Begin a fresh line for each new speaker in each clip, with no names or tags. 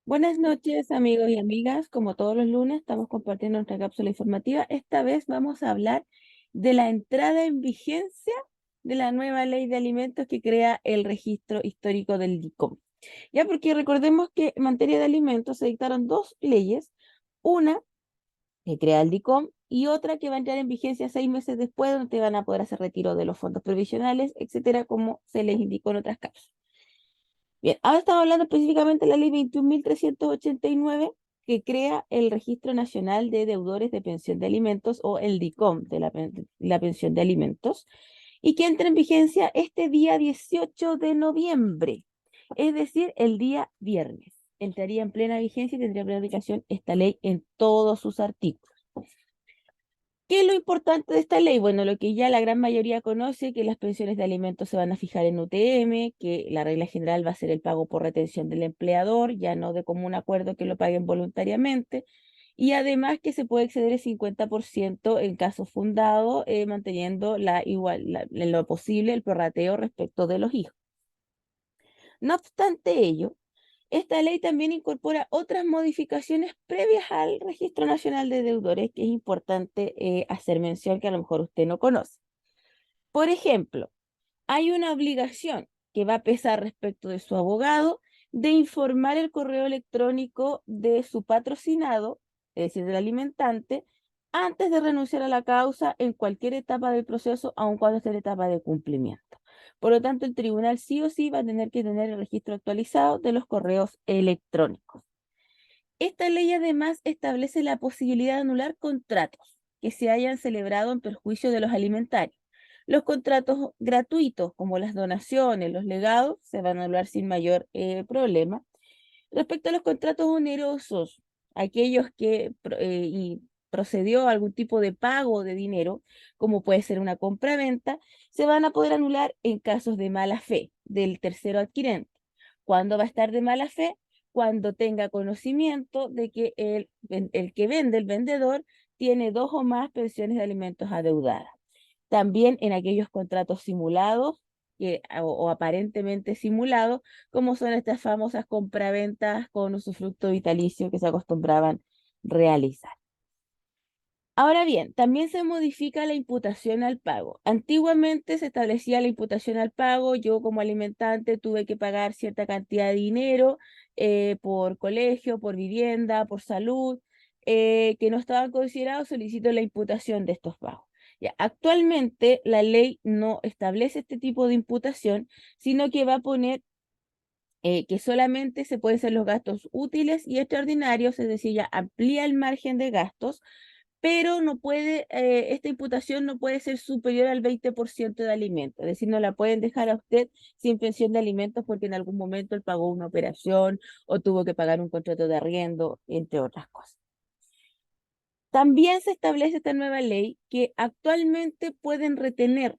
Buenas noches, amigos y amigas. Como todos los lunes, estamos compartiendo nuestra cápsula informativa. Esta vez vamos a hablar de la entrada en vigencia de la nueva ley de alimentos que crea el registro histórico del DICOM. Ya, porque recordemos que en materia de alimentos se dictaron dos leyes, una que crea el DICOM y otra que va a entrar en vigencia 6 meses después, donde te van a poder hacer retiro de los fondos provisionales, etcétera, como se les indicó en otras cápsulas. Bien, ahora estamos hablando específicamente de la ley 21.389 que crea el Registro Nacional de Deudores de Pensión de Alimentos o el DICOM de la pensión de alimentos y que entra en vigencia este día 18 de noviembre, es decir, el día viernes. Entraría en plena vigencia y tendría plena aplicación esta ley en todos sus artículos. ¿Qué es lo importante de esta ley? Bueno, lo que ya la gran mayoría conoce, que las pensiones de alimentos se van a fijar en UTM, que la regla general va a ser el pago por retención del empleador, ya no de común acuerdo que lo paguen voluntariamente, y además que se puede exceder el 50% en caso fundado, manteniendo en lo posible el prorrateo respecto de los hijos. No obstante ello, esta ley también incorpora otras modificaciones previas al Registro Nacional de Deudores, que es importante hacer mención que a lo mejor usted no conoce. Por ejemplo, hay una obligación que va a pesar respecto de su abogado de informar el correo electrónico de su patrocinado, es decir, del alimentante, antes de renunciar a la causa en cualquier etapa del proceso, aun cuando esté en etapa de cumplimiento. Por lo tanto, el tribunal sí o sí va a tener que tener el registro actualizado de los correos electrónicos. Esta ley además establece la posibilidad de anular contratos que se hayan celebrado en perjuicio de los alimentarios. Los contratos gratuitos, como las donaciones, los legados, se van a anular sin mayor problema. Respecto a los contratos onerosos, aquellos que procedió a algún tipo de pago de dinero, como puede ser una compra-venta, se van a poder anular en casos de mala fe del tercero adquirente. ¿Cuándo va a estar de mala fe? Cuando tenga conocimiento de que el que vende, el vendedor, tiene dos o más pensiones de alimentos adeudadas. También en aquellos contratos simulados o aparentemente simulados, como son estas famosas compraventas con usufructo vitalicio que se acostumbraban realizar. Ahora bien, también se modifica la imputación al pago. Antiguamente se establecía la imputación al pago. Yo como alimentante tuve que pagar cierta cantidad de dinero por colegio, por vivienda, por salud, que no estaban considerados. Solicito la imputación de estos pagos. Ya, actualmente la ley no establece este tipo de imputación, sino que va a poner que solamente se pueden hacer los gastos útiles y extraordinarios, es decir, ya amplía el margen de gastos, pero no puede, esta imputación no puede ser superior al 20% de alimentos, es decir, no la pueden dejar a usted sin pensión de alimentos porque en algún momento él pagó una operación o tuvo que pagar un contrato de arriendo, entre otras cosas. También se establece esta nueva ley que actualmente pueden retener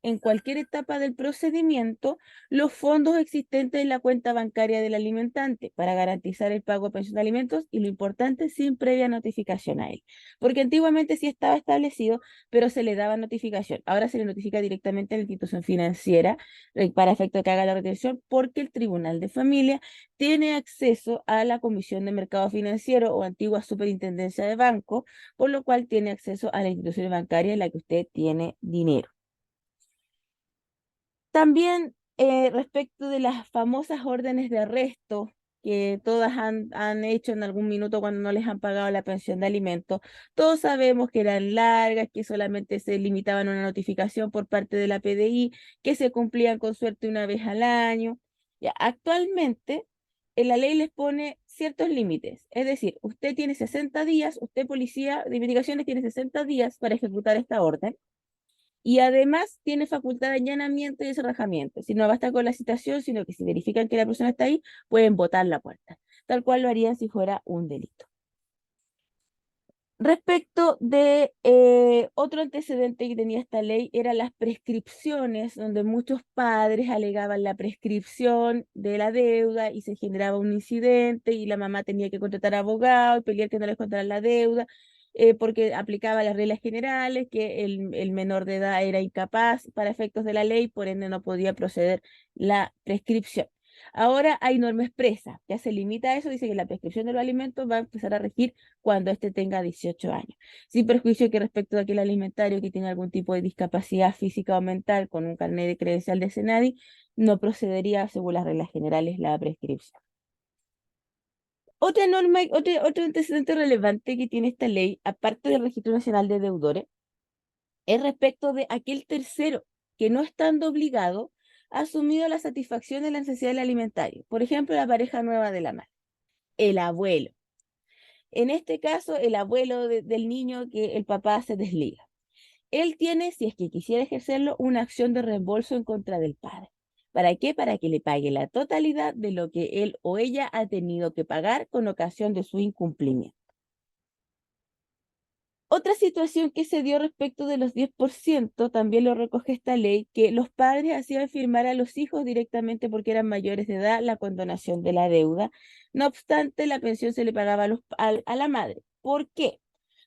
en cualquier etapa del procedimiento los fondos existentes en la cuenta bancaria del alimentante para garantizar el pago de pensión de alimentos y lo importante, sin previa notificación a él. Porque antiguamente sí estaba establecido, pero se le daba notificación. Ahora se le notifica directamente a la institución financiera para efecto de que haga la retención porque el Tribunal de Familia tiene acceso a la Comisión de Mercado Financiero o antigua Superintendencia de Banco, por lo cual tiene acceso a la institución bancaria en la que usted tiene dinero. También respecto de las famosas órdenes de arresto que todas han hecho en algún minuto cuando no les han pagado la pensión de alimentos, todos sabemos que eran largas, que solamente se limitaban a una notificación por parte de la PDI, que se cumplían con suerte una vez al año. Ya, actualmente la ley les pone ciertos límites, es decir, usted tiene 60 días, usted policía de investigaciones tiene 60 días para ejecutar esta orden. Y además tiene facultad de allanamiento y desalojamiento. Si no basta con la citación, sino que si verifican que la persona está ahí, pueden botar la puerta, tal cual lo harían si fuera un delito. Respecto de otro antecedente que tenía esta ley, eran las prescripciones, donde muchos padres alegaban la prescripción de la deuda y se generaba un incidente y la mamá tenía que contratar abogado y pelear que no les contaran la deuda, porque aplicaba las reglas generales, que el menor de edad era incapaz para efectos de la ley, por ende no podía proceder la prescripción. Ahora hay norma expresa, ya se limita a eso, dice que la prescripción de los alimentos va a empezar a regir cuando éste tenga 18 años, sin perjuicio que respecto de aquel alimentario que tiene algún tipo de discapacidad física o mental con un carnet de credencial de SENADI, no procedería, según las reglas generales, la prescripción. Otra norma, otro antecedente relevante que tiene esta ley, aparte del Registro Nacional de Deudores, es respecto de aquel tercero que no estando obligado ha asumido la satisfacción de la necesidad del alimentario. Por ejemplo, la pareja nueva de la madre, el abuelo. En este caso, el abuelo del niño que el papá se desliga. Él tiene, si es que quisiera ejercerlo, una acción de reembolso en contra del padre. ¿Para qué? Para que le pague la totalidad de lo que él o ella ha tenido que pagar con ocasión de su incumplimiento. Otra situación que se dio respecto de los 10%, también lo recoge esta ley, que los padres hacían firmar a los hijos directamente porque eran mayores de edad la condonación de la deuda. No obstante, la pensión se le pagaba a la madre. ¿Por qué?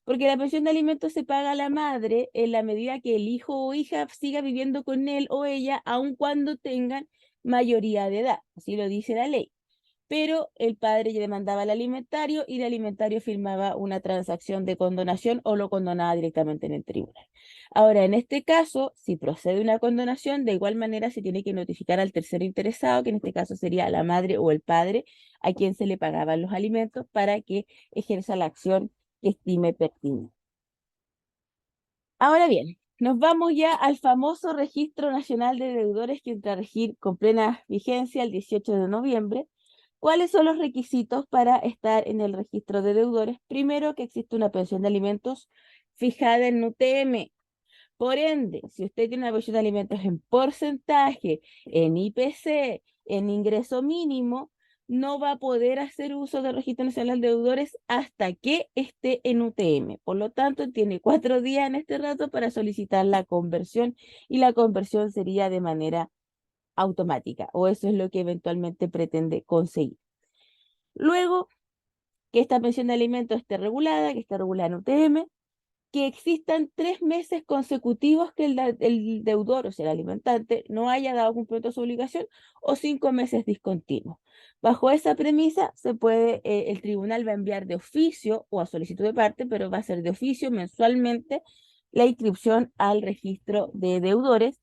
Porque la pensión de alimentos se paga a la madre en la medida que el hijo o hija siga viviendo con él o ella, aun cuando tengan mayoría de edad. Así lo dice la ley. Pero el padre ya demandaba al alimentario y el alimentario firmaba una transacción de condonación o lo condonaba directamente en el tribunal. Ahora, en este caso, si procede una condonación, de igual manera se tiene que notificar al tercero interesado, que en este caso sería la madre o el padre, a quien se le pagaban los alimentos para que ejerza la acción que estime pertinente. Ahora bien, nos vamos ya al famoso Registro Nacional de Deudores que entra a regir con plena vigencia el 18 de noviembre. ¿Cuáles son los requisitos para estar en el registro de deudores? Primero, que existe una pensión de alimentos fijada en UTM. Por ende, si usted tiene una pensión de alimentos en porcentaje, en IPC, en ingreso mínimo, no va a poder hacer uso del Registro Nacional de Deudores hasta que esté en UTM. Por lo tanto, tiene 4 días en este rato para solicitar la conversión y la conversión sería de manera automática, o eso es lo que eventualmente pretende conseguir. Luego, que esta pensión de alimentos esté regulada, que esté regulada en UTM, que existan 3 meses consecutivos que el deudor, o sea, el alimentante, no haya dado cumplimiento a su obligación o 5 meses discontinuos. Bajo esa premisa, el tribunal va a enviar de oficio o a solicitud de parte, pero va a ser de oficio mensualmente la inscripción al registro de deudores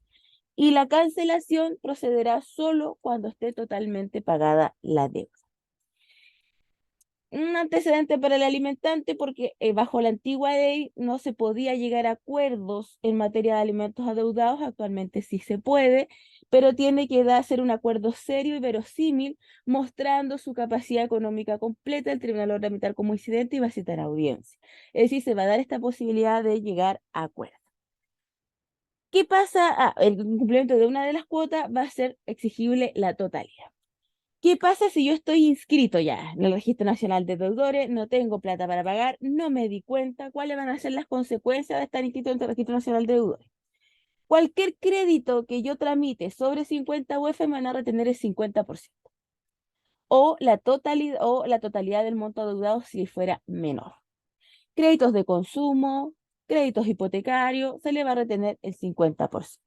y la cancelación procederá solo cuando esté totalmente pagada la deuda. Un antecedente para el alimentante porque bajo la antigua ley no se podía llegar a acuerdos en materia de alimentos adeudados, actualmente sí se puede, pero tiene que ser un acuerdo serio y verosímil, mostrando su capacidad económica completa. El tribunal lo va a tramitar como incidente y va a citar audiencia. Es decir, se va a dar esta posibilidad de llegar a acuerdos. ¿Qué pasa? El cumplimiento de una de las cuotas va a ser exigible la totalidad. ¿Qué pasa si yo estoy inscrito ya en el Registro Nacional de Deudores, no tengo plata para pagar, no me di cuenta cuáles van a ser las consecuencias de estar inscrito en el Registro Nacional de Deudores? Cualquier crédito que yo tramite sobre 50 UF me van a retener el 50% o la totalidad del monto adeudado si fuera menor. Créditos de consumo, créditos hipotecarios, se le va a retener el 50%.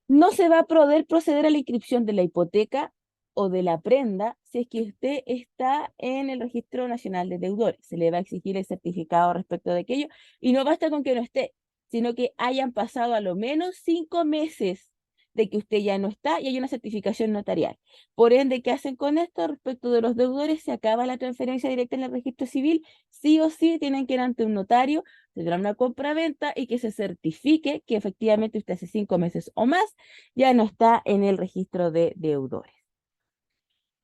No se va a poder proceder a la inscripción de la hipoteca o de la prenda si es que usted está en el Registro Nacional de Deudores. Se le va a exigir el certificado respecto de aquello y no basta con que no esté, sino que hayan pasado a lo menos 5 meses de que usted ya no está y hay una certificación notarial. Por ende, ¿qué hacen con esto? Respecto de los deudores, se acaba la transferencia directa en el registro civil, sí o sí tienen que ir ante un notario, tendrá una compra-venta y que se certifique que efectivamente usted hace 5 meses o más ya no está en el registro de deudores.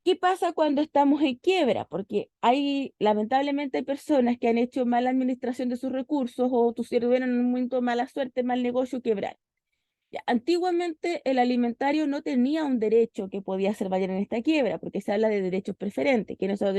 ¿Qué pasa cuando estamos en quiebra? Porque lamentablemente hay personas que han hecho mala administración de sus recursos o tuvieron en un momento mala suerte, mal negocio, quebrar. Ya, antiguamente el alimentario no tenía un derecho que podía hacer valer en esta quiebra, porque se habla de derechos preferentes, que no son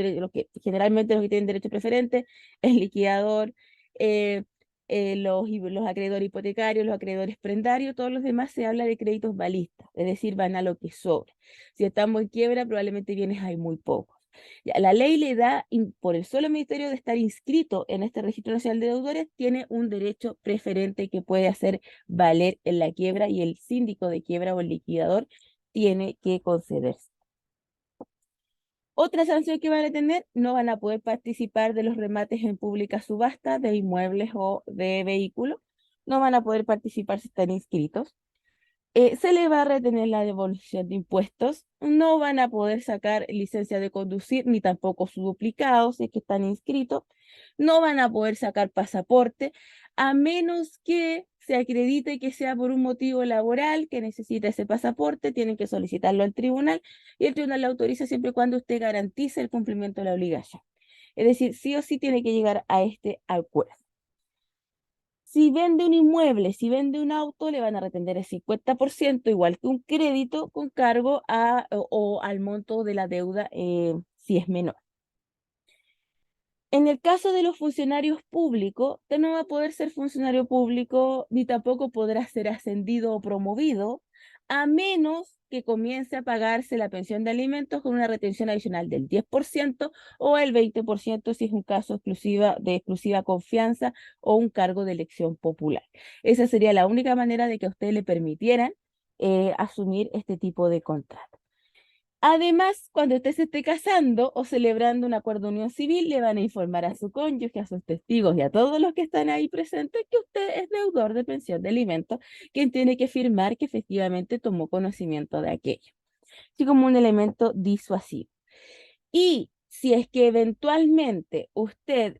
generalmente los que tienen derechos preferentes, el liquidador, eh, los acreedores hipotecarios, los acreedores prendarios, todos los demás se habla de créditos balistas, es decir, van a lo que sobra. Si estamos en quiebra, probablemente bienes hay muy pocos. Ya, la ley le da, por el solo ministerio de estar inscrito en este registro nacional de deudores, tiene un derecho preferente que puede hacer valer en la quiebra y el síndico de quiebra o el liquidador tiene que concederse. Otra sanción que van a tener, no van a poder participar de los remates en pública subasta de inmuebles o de vehículos. No van a poder participar si están inscritos. Se les va a retener la devolución de impuestos. No van a poder sacar licencia de conducir ni tampoco su duplicado si es que están inscritos. No van a poder sacar pasaporte a menos que se acredite que sea por un motivo laboral que necesita ese pasaporte. Tienen que solicitarlo al tribunal y el tribunal lo autoriza siempre y cuando usted garantice el cumplimiento de la obligación. Es decir, sí o sí tiene que llegar a este acuerdo. Si vende un inmueble, si vende un auto, le van a retener el 50%, igual que un crédito, con cargo o al monto de la deuda si es menor. En el caso de los funcionarios públicos, usted no va a poder ser funcionario público ni tampoco podrá ser ascendido o promovido, a menos que comience a pagarse la pensión de alimentos con una retención adicional del 10% o el 20% si es un caso de exclusiva confianza o un cargo de elección popular. Esa sería la única manera de que a usted le permitieran asumir este tipo de contrato. Además, cuando usted se esté casando o celebrando un acuerdo de unión civil, le van a informar a su cónyuge, a sus testigos y a todos los que están ahí presentes que usted es deudor de pensión de alimentos, quien tiene que firmar que efectivamente tomó conocimiento de aquello, así como un elemento disuasivo. Y si es que eventualmente usted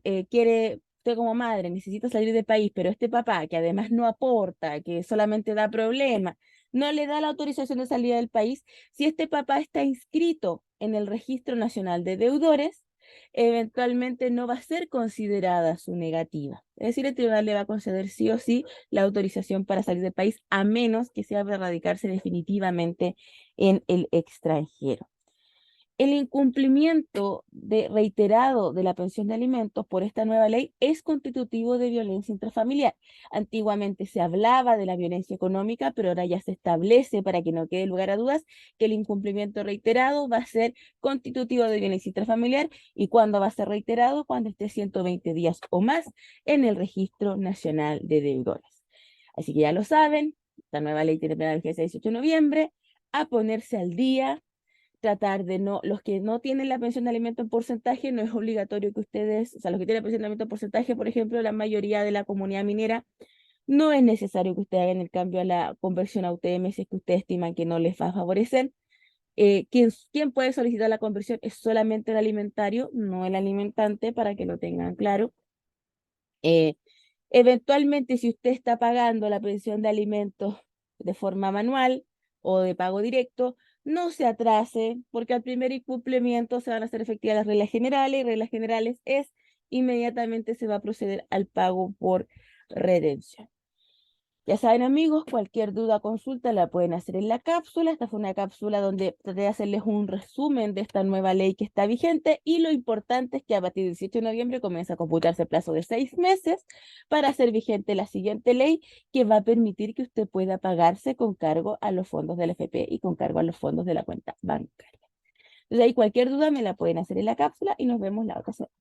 como madre necesita salir del país, pero este papá, que además no aporta, que solamente da problemas, no le da la autorización de salida del país, si este papá está inscrito en el Registro Nacional de Deudores, eventualmente no va a ser considerada su negativa. Es decir, el tribunal le va a conceder sí o sí la autorización para salir del país, a menos que sea para radicarse definitivamente en el extranjero. El incumplimiento reiterado de la pensión de alimentos por esta nueva ley es constitutivo de violencia intrafamiliar. Antiguamente se hablaba de la violencia económica, pero ahora ya se establece, para que no quede lugar a dudas, que el incumplimiento reiterado va a ser constitutivo de violencia intrafamiliar. ¿Y cuándo va a ser reiterado? Cuando esté 120 días o más en el Registro Nacional de Deudores. Así que ya lo saben, esta nueva ley tiene plena vigencia el 18 de noviembre, a ponerse al día, tratar de no, los que no tienen la pensión de alimento en porcentaje, no es obligatorio que ustedes, o sea, los que tienen pensión de alimento en porcentaje, por ejemplo, la mayoría de la comunidad minera, no es necesario que ustedes hagan el cambio a la conversión a UTM si es que ustedes estiman que no les va a favorecer. Quien puede solicitar la conversión es solamente el alimentario, no el alimentante, para que lo tengan claro. Eh, Eventualmente, si usted está pagando la pensión de alimentos de forma manual o de pago directo, no se atrase, porque al primer incumplimiento se van a hacer efectivas las reglas generales, y reglas generales es inmediatamente se va a proceder al pago por redención. Ya saben, amigos, cualquier duda o consulta la pueden hacer en la cápsula. Esta fue una cápsula donde traté de hacerles un resumen de esta nueva ley que está vigente, y lo importante es que a partir del 18 de noviembre comienza a computarse el plazo de 6 meses para hacer vigente la siguiente ley, que va a permitir que usted pueda pagarse con cargo a los fondos del FP y con cargo a los fondos de la cuenta bancaria. Entonces ahí cualquier duda me la pueden hacer en la cápsula y nos vemos la otra semana.